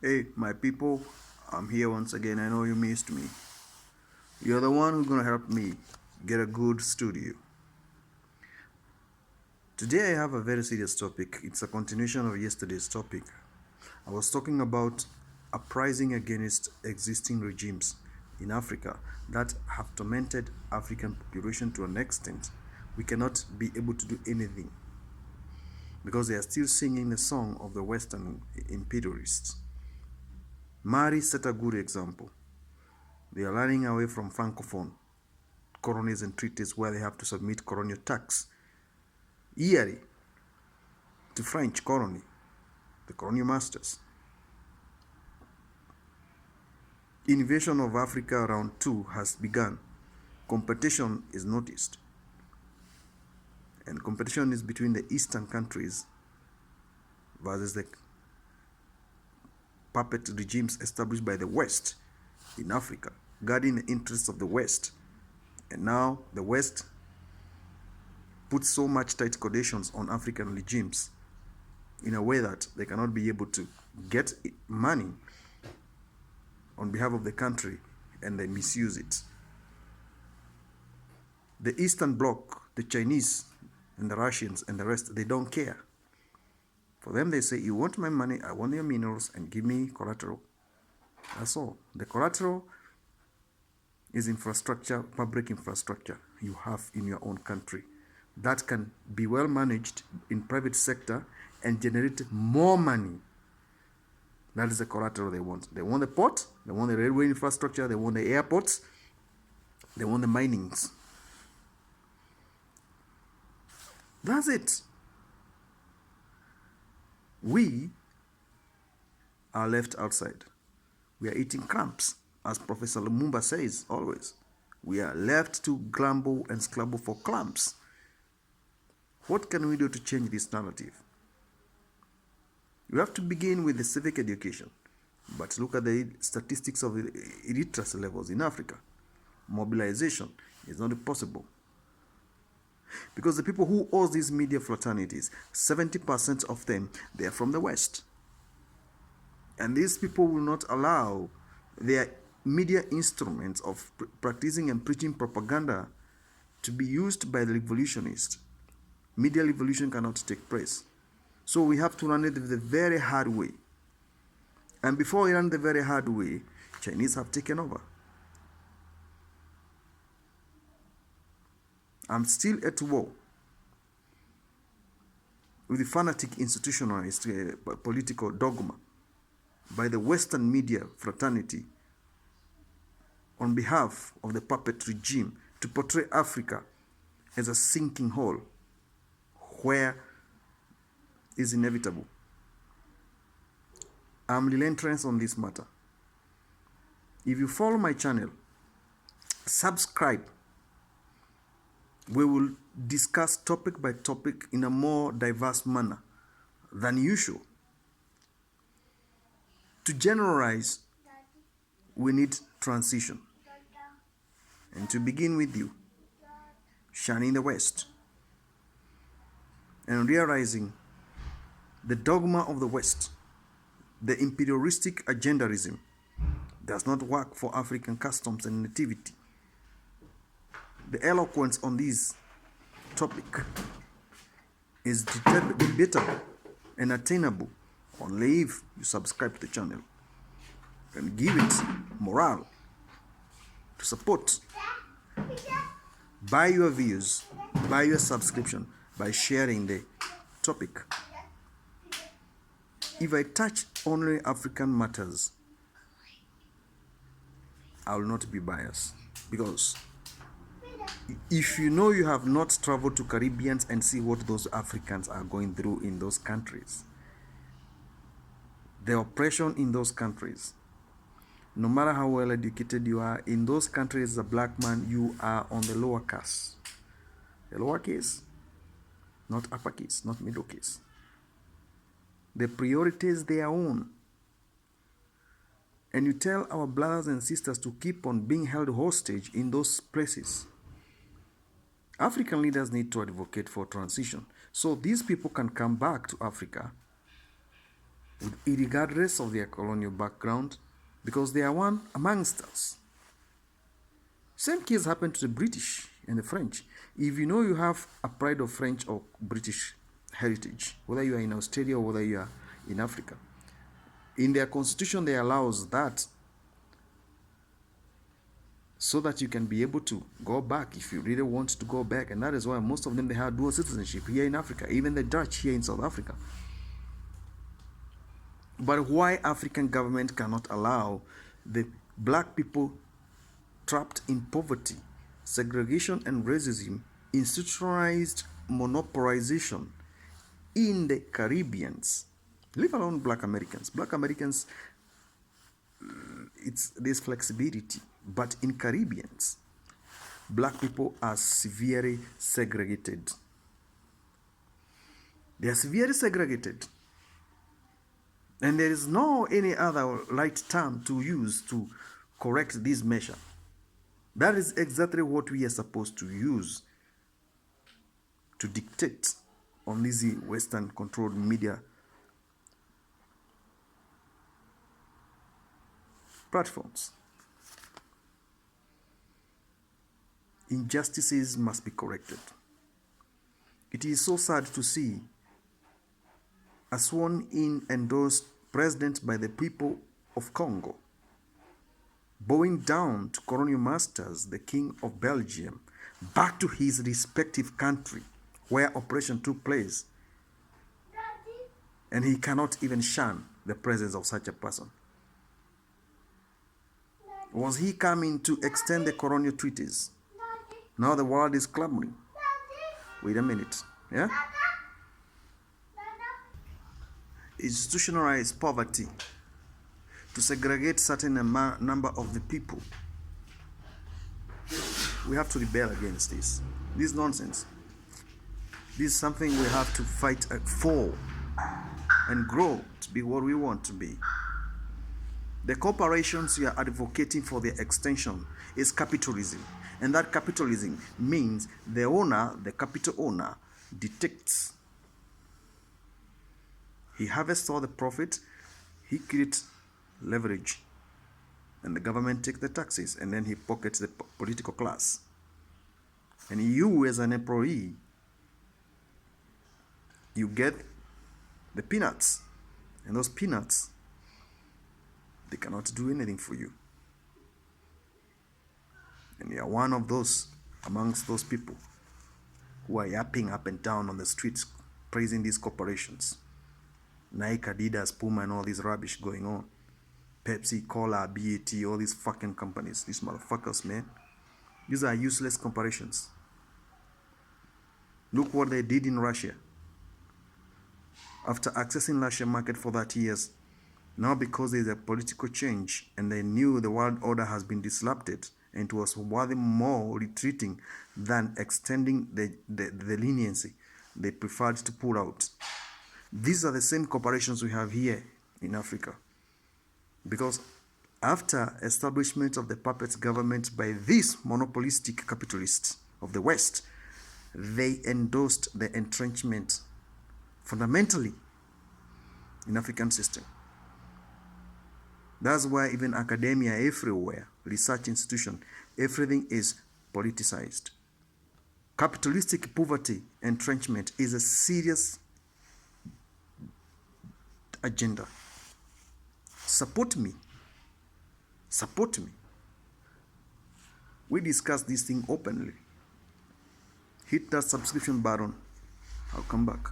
Hey, my people, I'm here once again. I know you missed me. You're the one who's gonna help me get a good studio. Today I have a very serious topic. It's a continuation of yesterday's topic. I was talking about uprising against existing regimes in Africa that have tormented African population to an extent we cannot be able to do anything because they are still singing the song of the Western imperialists. Mali set a good example. They are running away from Francophone colonies and treaties where they have to submit colonial tax yearly to French colony, the colonial masters. Invasion of Africa around 2 has begun. Competition is noticed. And competition is between the eastern countries versus the puppet regimes established by the West in Africa, guarding the interests of the West. And now the West puts so much tight conditions on African regimes in a way that they cannot be able to get money on behalf of the country, and they misuse it. The Eastern Bloc, the Chinese and the Russians and the rest, they don't care. For them, they say, you want my money, I want your minerals, and give me collateral. That's all. The collateral is infrastructure, public infrastructure you have in your own country that can be well managed in private sector and generate more money. That is the collateral they want. They want the port, they want the railway infrastructure, they want the airports, they want the minings. That's it. We are left outside. We are eating crumbs, as Professor Lumumba says always. We are left to grumble and scrabble for crumbs. What can we do to change this narrative? You have to begin with the civic education. But look at the statistics of the illiteracy levels in Africa. Mobilization is not possible. Because the people who own these media fraternities, 70% of them, they are from the West. And these people will not allow their media instruments of practicing and preaching propaganda to be used by the revolutionists. Media revolution cannot take place. So we have to run it the very hard way. And before we run the very hard way, Chinese have taken over. I'm still at war with the fanatic institutionalized political dogma by the Western media fraternity on behalf of the puppet regime to portray Africa as a sinking hole where is inevitable. I'm relentless on this matter. If you follow my channel, subscribe. We will discuss topic by topic in a more diverse manner than usual. To generalize, we need transition. And to begin with you, shining the West and realizing the dogma of the West, the imperialistic agendarism, does not work for African customs and nativity. The eloquence on this topic is debatable and attainable only if you subscribe to the channel and give it morale to support. Buy your views, buy your subscription by sharing the topic. If I touch only African matters, I will not be biased, because if you know you have not traveled to Caribbeans and see what those Africans are going through in those countries, the oppression in those countries, no matter how well educated you are, in those countries as a black man, you are on the lower case. The lower case, not upper case, not middle case. The priority is their own. And you tell our brothers and sisters to keep on being held hostage in those places. African leaders need to advocate for transition so these people can come back to Africa regardless of their colonial background, because they are one amongst us. Same case happened to the British and the French. If you know you have a pride of French or British heritage, whether you are in Australia or whether you are in Africa, in their constitution they allows that, so that you can be able to go back if you really want to go back. And that is why most of them, they have dual citizenship here in Africa, even the Dutch here in South Africa. But why African government cannot allow the black people trapped in poverty, segregation and racism, institutionalized monopolization in the Caribbeans, leave alone black Americans. Black Americans, there's flexibility, but in Caribbeans, black people are severely segregated. They are severely segregated. And there is no any other right term to use to correct this measure. That is exactly what we are supposed to use to dictate on these Western controlled media platforms. Injustices must be corrected. It is so sad to see a sworn-in endorsed president by the people of Congo bowing down to colonial masters, the King of Belgium, back to his respective country where operation took place. And he cannot even shun the presence of such a person. Was he coming to extend the colonial treaties? Now the world is clamoring. Wait a minute. Yeah? Institutionalize poverty to segregate certain number of the people. We have to rebel against this. This is nonsense. This is something we have to fight for and grow to be what we want to be. The corporations you are advocating for their extension is capitalism. And that capitalism means the owner, the capital owner, dictates. He harvests all the profit, he creates leverage, and the government takes the taxes, and then he pockets the political class. And you as an employee, you get the peanuts, and those peanuts, they cannot do anything for you. And you are one of those amongst those people who are yapping up and down on the streets praising these corporations. Nike, Adidas, Puma, and all this rubbish going on. Pepsi, Cola, BAT, all these fucking companies. These motherfuckers, man. These are useless corporations. Look what they did in Russia. After accessing Russian market for 30 years, now because there's a political change and they knew the world order has been disrupted and it was worth more retreating than extending the leniency, they preferred to pull out. These are the same corporations we have here in Africa. Because after establishment of the puppet government by these monopolistic capitalists of the West, they endorsed the entrenchment fundamentally in African system. That's why even academia everywhere, research institution, everything is politicized. Capitalistic poverty entrenchment is a serious agenda. Support me. Support me. We discuss this thing openly. Hit that subscription button. I'll come back.